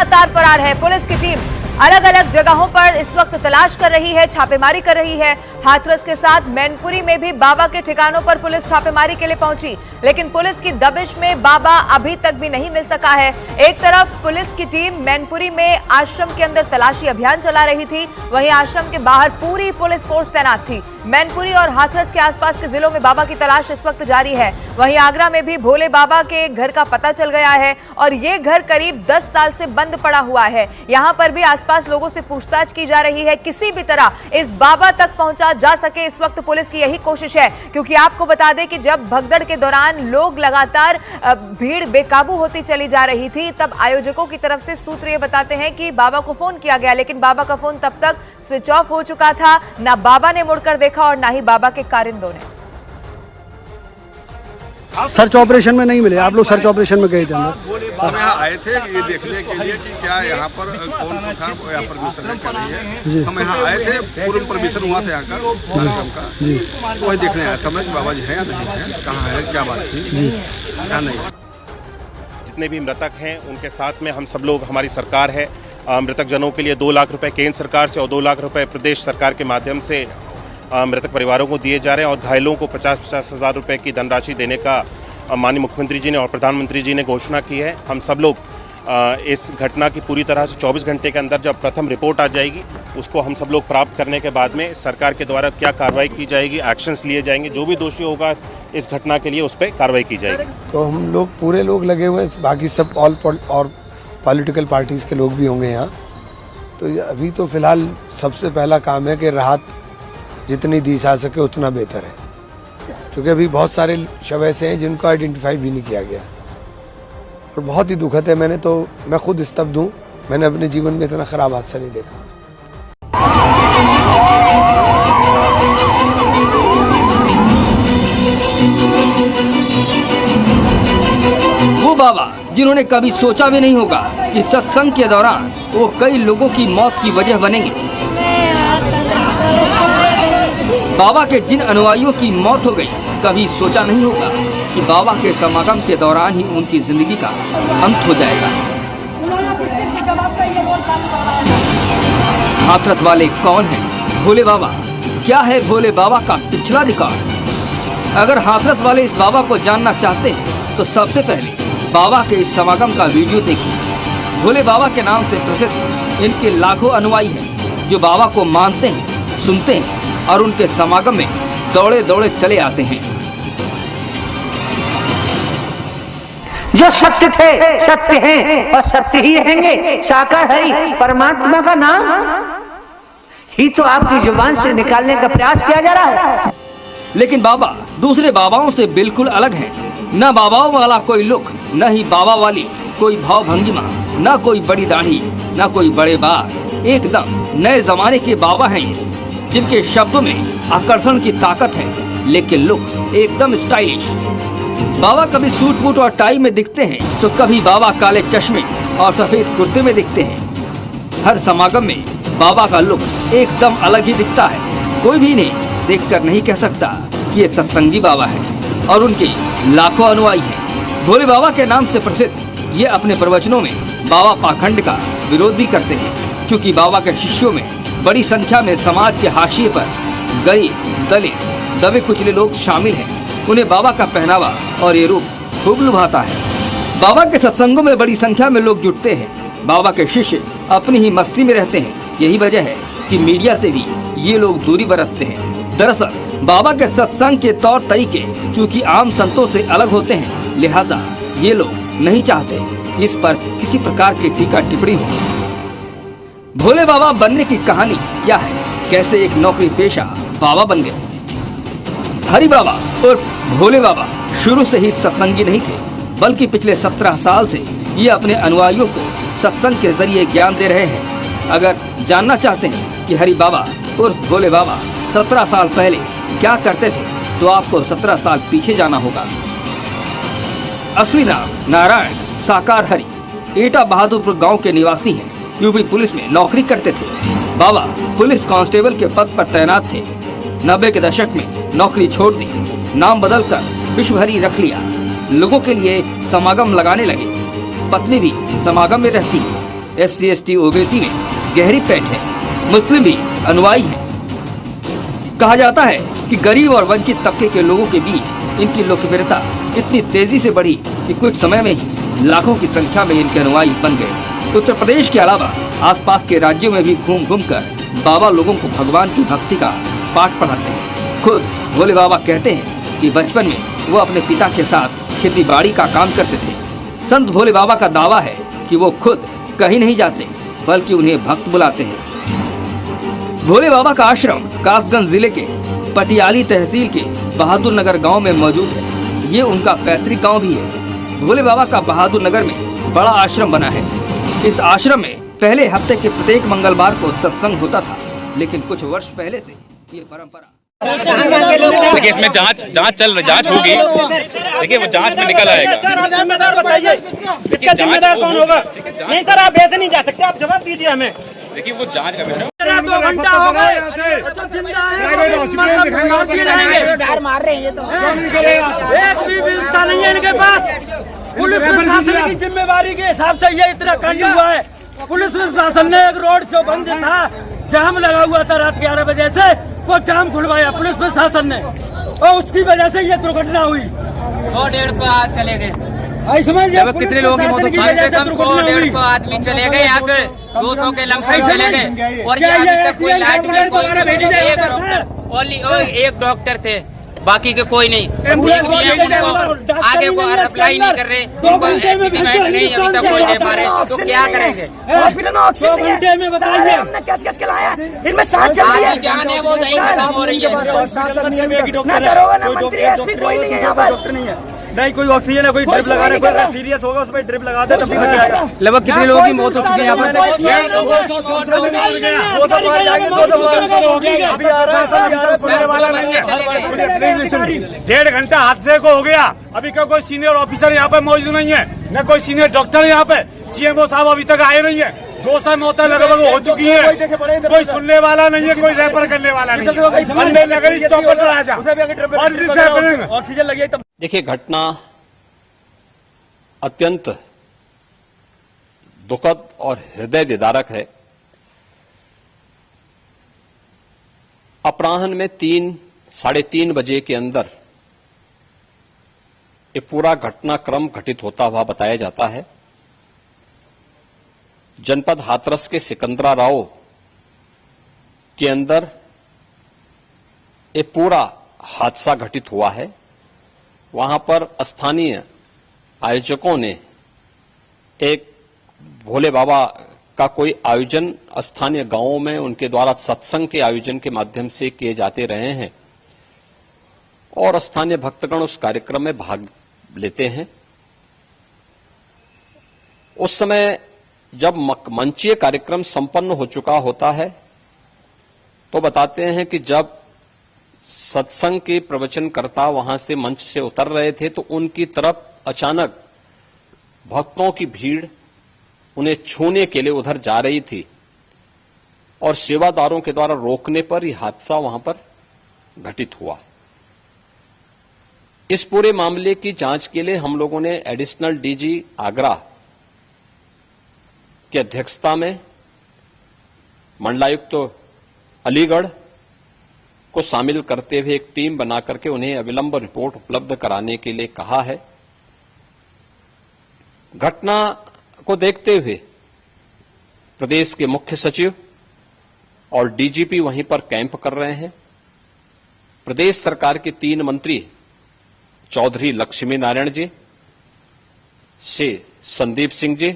लगातार फरार है। पुलिस की टीम अलग अलग जगहों पर इस वक्त तलाश कर रही है, छापेमारी कर रही है। हाथरस के साथ मैनपुरी में भी बाबा के ठिकानों पर पुलिस छापेमारी के लिए पहुंची, लेकिन पुलिस की दबिश में बाबा अभी तक भी नहीं मिल सका है। एक तरफ पुलिस की टीम मैनपुरी में आश्रम के अंदर तलाशी अभियान चला रही थी, वहीं आश्रम के बाहर पूरी पुलिस फोर्स तैनात थी। मैनपुरी और हाथरस के आसपास के जिलों में बाबा की तलाश इस वक्त जारी है। वहीं आगरा में भी भोले बाबा के घर का पता चल गया है और ये घर करीब 10 साल से बंद पड़ा हुआ है। यहां पर भी आसपास लोगों से पूछताछ की जा रही है, किसी भी तरह इस बाबा तक पहुंचा जा सके, इस वक्त पुलिस की यही कोशिश है। क्योंकि आपको बता दें कि जब भगदड़ के दौरान लोग लगातार भीड़ बेकाबू होती चली जा रही थी, तब आयोजकों की तरफ से सूत्र ये बताते हैं कि बाबा को फोन किया गया, लेकिन बाबा का फोन तब तक स्विच ऑफ हो चुका था। ना बाबा ने मुड़कर देखा और ना ही बाबा के कारिंदों ने। सर्च ऑपरेशन में नहीं मिले। आप लोग सर्च ऑपरेशन में गए थे? हम यहाँ आए थे ये देखने के लिए कि क्या यहाँ पर कौन था, यहाँ परमिशन है क्या नहीं है। हम यहाँ आए थे, पूर्ण परमिशन हुआ था यहाँ का कार्यक्रम का जी, वही देखने आया था मैं कि बाबा जी हैं या नहीं है, कहाँ है, क्या बात थी जी, क्या नहीं। जितने भी मृतक हैं उनके साथ में हम सब लोग, हमारी सरकार है, मृतक जनों के लिए 2 लाख रुपए केंद्र सरकार से और 2 लाख रुपए प्रदेश सरकार के माध्यम से मृतक परिवारों को दिए जा रहे हैं और घायलों को 50-50 हज़ार रुपये की धनराशि देने का माननीय मुख्यमंत्री जी ने और प्रधानमंत्री जी ने घोषणा की है। हम सब लोग इस घटना की पूरी तरह से 24 घंटे के अंदर जब प्रथम रिपोर्ट आ जाएगी, उसको हम सब लोग प्राप्त करने के बाद में सरकार के द्वारा क्या कार्रवाई की जाएगी, एक्शंस लिए जाएंगे, जो भी दोषी होगा इस घटना के लिए उस पर कार्रवाई की जाएगी। तो हम लोग पूरे लोग लगे हुए हैं, बाकी सब और पॉलिटिकल पार्टीज़ के लोग भी होंगे यहाँ। तो अभी तो फिलहाल सबसे पहला काम है कि राहत जितनी दी जा सके उतना बेहतर है, क्योंकि अभी बहुत सारे शव ऐसे हैं जिनको आइडेंटिफाई भी नहीं किया गया और बहुत ही दुखद है। मैं खुद स्तब्ध हूँ, मैंने अपने जीवन में इतना खराब हादसा नहीं देखा। वो बाबा जिन्होंने कभी सोचा भी नहीं होगा कि सत्संग के दौरान वो कई लोगों की मौत की वजह बनेंगे। बाबा के जिन अनुयायियों की मौत हो गई, कभी सोचा नहीं होगा कि बाबा के समागम के दौरान ही उनकी जिंदगी का अंत हो जाएगा। हाथरस वाले कौन हैं? भोले बाबा। क्या है भोले बाबा का पिछला रिकॉर्ड? अगर हाथरस वाले इस बाबा को जानना चाहते हैं तो सबसे पहले बाबा के इस समागम का वीडियो देखिए। भोले बाबा के नाम से प्रसिद्ध इनके लाखों अनुयायी हैं जो बाबा को मानते हैं, सुनते हैं और उनके समागम में दौड़े दौड़े चले आते हैं। जो सत्य थे, सत्य हैं और सत्य ही रहेंगे। शाकाहारी परमात्मा का नाम ही तो आपकी जुबान से निकालने का प्रयास किया जा रहा है। लेकिन बाबा दूसरे बाबाओं से बिल्कुल अलग हैं। न बाबाओं वाला कोई लुक, न ही बाबा वाली कोई भाव भंगिमा, न कोई बड़ी दाढ़ी, न कोई बड़े बाल। एकदम नए जमाने के बाबा हैं ये, जिनके शब्दों में आकर्षण की ताकत है, लेकिन लुक एकदम स्टाइलिश। बाबा कभी सूट बूट और टाई में दिखते हैं तो कभी बाबा काले चश्मे और सफेद कुर्ते में दिखते हैं। हर समागम में बाबा का लुक एकदम अलग ही दिखता है। कोई भी इन्हें देखकर नहीं कह सकता कि ये सत्संगी बाबा है और उनके लाखों अनुयायी हैं। भोले बाबा के नाम से प्रसिद्ध ये अपने प्रवचनों में बाबा पाखंड का विरोध भी करते हैं, क्योंकि बाबा के शिष्यों में बड़ी संख्या में समाज के हाशिए पर गरीब, दलित, दबे कुचले लोग शामिल हैं। उन्हें बाबा का पहनावा और ये रूप खूब लुभाता है। बाबा के सत्संगों में बड़ी संख्या में लोग जुटते हैं। बाबा के शिष्य अपनी ही मस्ती में रहते हैं। यही वजह है कि मीडिया से भी ये लोग दूरी बरतते हैं। दरअसल बाबा के सत्संग के तौर तरीके चूँकि आम संतों से अलग होते हैं, लिहाजा ये लोग नहीं चाहते कि इस पर किसी प्रकार की टीका टिप्पणी हो। भोले बाबा बनने की कहानी क्या है? कैसे एक नौकरी पेशा बाबा बन गए? हरि बाबा और भोले बाबा शुरू से ही सत्संगी नहीं थे, बल्कि पिछले 17 साल से ये अपने अनुयायियों को सत्संग के जरिए ज्ञान दे रहे हैं। अगर जानना चाहते हैं कि हरि बाबा और भोले बाबा 17 साल पहले क्या करते थे, तो आपको 17 साल पीछे जाना होगा। असली नाम नारायण साकार हरि एटा बहादुरपुर गांव के निवासी हैं। यूपी पुलिस में नौकरी करते थे। बाबा पुलिस कांस्टेबल के पद पर तैनात थे। 90 के दशक में नौकरी छोड़ दी, नाम बदलकर विश्वहरि रख लिया। लोगों के लिए समागम लगाने लगे। पत्नी भी समागम में रहती। SC ST ओबीसी में गहरी पैठ है, मुस्लिम भी अनुयायी हैं। कहा जाता है कि गरीब और वंचित तबके के लोगों के बीच इनकी लोकप्रियता इतनी तेजी से बढ़ी कि कुछ समय में ही लाखों की संख्या में इनके अनुयायी बन गए। उत्तर प्रदेश के अलावा आसपास के राज्यों में भी घूम घूम कर बाबा लोगों को भगवान की भक्ति का पाठ पढ़ाते हैं। खुद भोले बाबा कहते हैं कि बचपन में वो अपने पिता के साथ खेती बाड़ी का काम करते थे। संत भोले बाबा का दावा है कि वो खुद कहीं नहीं जाते, बल्कि उन्हें भक्त बुलाते हैं। भोले बाबा का आश्रम कासगंज जिले के पटियाली तहसील के बहादुर नगर गाँव में मौजूद है। ये उनका पैतृक गाँव भी है। भोले बाबा का बहादुर नगर में बड़ा आश्रम बना है। इस आश्रम में पहले हफ्ते के प्रत्येक मंगलवार को सत्संग होता था, लेकिन कुछ वर्ष पहले से ये परंपरा। देखिए इसमें जांच होगी। देखिए वो जांच में निकल आएगा। इसका जिम्मेदार कौन होगा? नहीं सर, आप ऐसे नहीं जा सकते, आप जवाब दीजिए हमें। देखिए वो जांच का विषय। 2 घंटा हो गए मार रहे हैं ये तो। एक भी व्यवस्था नहीं है इनके पास। पुलिस प्रशासन की जिम्मेवारी के हिसाब से ये इतना कांड हुआ है। पुलिस प्रशासन ने एक रोड जो बंद था, जाम लगा हुआ था रात 11 बजे से, वो जाम खुलवाया पुलिस प्रशासन ने, और उसकी वजह से ये दुर्घटना हुई। 100-150 चले गए। जब कितने लोगों की मौत हुई? 100-150 आदमी चले गए, यहाँ से 200 के लमसम चले गए। और ये अभी तक कोई लाइट एक डॉक्टर थे, बाकी के कोई नहीं। आगे को अप्लाई नहीं कर रहे, नहीं अभी तक कोई दे पा रहे, तो क्या करेंगे? हॉस्पिटल में ऑक्सीजन में बताइए, हमने कैच के लाया, इनमें सांस चल रही है, जान है वो नहीं खत्म हो रही है। ना दरोगा ना मंत्री एसपी कोई नहीं है यहाँ पर। डॉक्टर नहीं है, नहीं कोई ऑक्सीजन है, कोई ड्रिप लगा रहे, कोई सीरियस होगा उसमें ड्रिप लगा दे तभी बच जाएगा। लगभग कितने लोगों की मौत हो चुकी है यहाँ पर? 1.5 घंटा हादसे को हो गया, अभी का कोई सीनियर ऑफिसर यहाँ पे मौजूद नहीं है, न कोई सीनियर डॉक्टर यहाँ पे। CMO साहब अभी तक आए नहीं है। 200 मौतें लगभग हो चुकी है, कोई सुनने वाला नहीं है, कोई रेफर करने वाला नहीं है। ऑक्सीजन लगी। देखिए घटना अत्यंत दुखद और हृदय विदारक है। अपराह्न में 3-3:30 बजे के अंदर ये पूरा घटनाक्रम घटित होता हुआ बताया जाता है। जनपद हाथरस के सिकंदरा राव के अंदर ये पूरा हादसा घटित हुआ है। वहां पर स्थानीय आयोजकों ने एक भोले बाबा का कोई आयोजन स्थानीय गांवों में उनके द्वारा सत्संग के आयोजन के माध्यम से किए जाते रहे हैं और स्थानीय भक्तगण उस कार्यक्रम में भाग लेते हैं। उस समय जब मंचीय कार्यक्रम संपन्न हो चुका होता है तो बताते हैं कि जब सत्संग के प्रवचनकर्ता वहां से मंच से उतर रहे थे तो उनकी तरफ अचानक भक्तों की भीड़ उन्हें छूने के लिए उधर जा रही थी और सेवादारों के द्वारा रोकने पर यह हादसा वहां पर घटित हुआ। इस पूरे मामले की जांच के लिए हम लोगों ने एडिशनल डीजी आगरा की अध्यक्षता में मंडलायुक्त अलीगढ़ को शामिल करते हुए एक टीम बना करके उन्हें अविलंब रिपोर्ट उपलब्ध कराने के लिए कहा है। घटना को देखते हुए प्रदेश के मुख्य सचिव और डीजीपी वहीं पर कैंप कर रहे हैं। प्रदेश सरकार के 3 मंत्री चौधरी लक्ष्मी नारायण जी, श्री संदीप सिंह जी,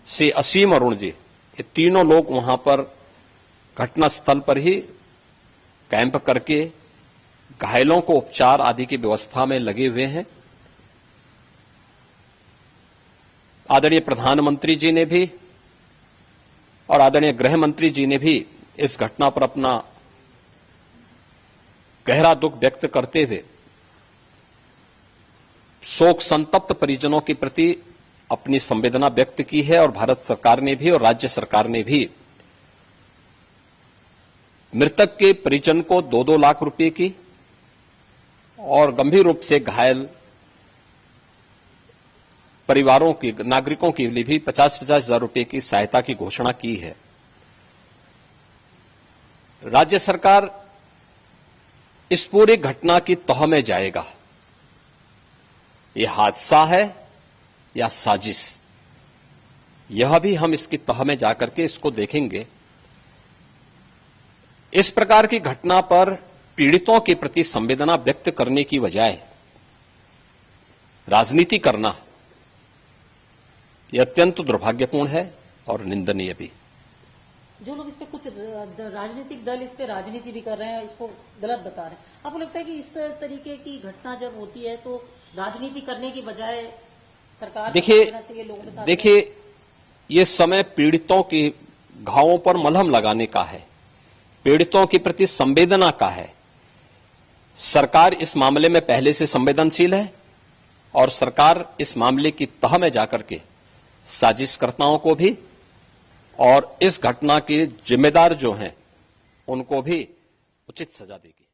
श्री असीम अरुण जी, ये तीनों लोग वहां पर घटनास्थल पर ही कैंप करके घायलों को उपचार आदि की व्यवस्था में लगे हुए हैं। आदरणीय प्रधानमंत्री जी ने भी और आदरणीय गृह मंत्री जी ने भी इस घटना पर अपना गहरा दुख व्यक्त करते हुए शोक संतप्त परिजनों के प्रति अपनी संवेदना व्यक्त की है और भारत सरकार ने भी और राज्य सरकार ने भी मृतक के परिजन को 2-2 लाख रुपए की और गंभीर रूप से घायल परिवारों की, नागरिकों के लिए भी 50-50 हजार रुपए की सहायता की घोषणा की है। राज्य सरकार इस पूरी घटना की तह में जाएगा। यह हादसा है या साजिश, यह भी हम इसकी तह में जाकर के इसको देखेंगे। इस प्रकार की घटना पर पीड़ितों के प्रति संवेदना व्यक्त करने की बजाय राजनीति करना यह अत्यंत दुर्भाग्यपूर्ण है और निंदनीय भी। जो लोग इस पे कुछ राजनीतिक दल इस पे राजनीति भी कर रहे हैं, इसको गलत बता रहे हैं, आपको लगता है कि इस तरीके की घटना जब होती है तो राजनीति करने की बजाय सरकार देखिए ये समय पीड़ितों के घावों पर मलहम लगाने का है, पीड़ितों के प्रति संवेदना का है। सरकार इस मामले में पहले से संवेदनशील है और सरकार इस मामले की तह में जाकर के साजिशकर्ताओं को भी और इस घटना के जिम्मेदार जो हैं उनको भी उचित सजा देगी।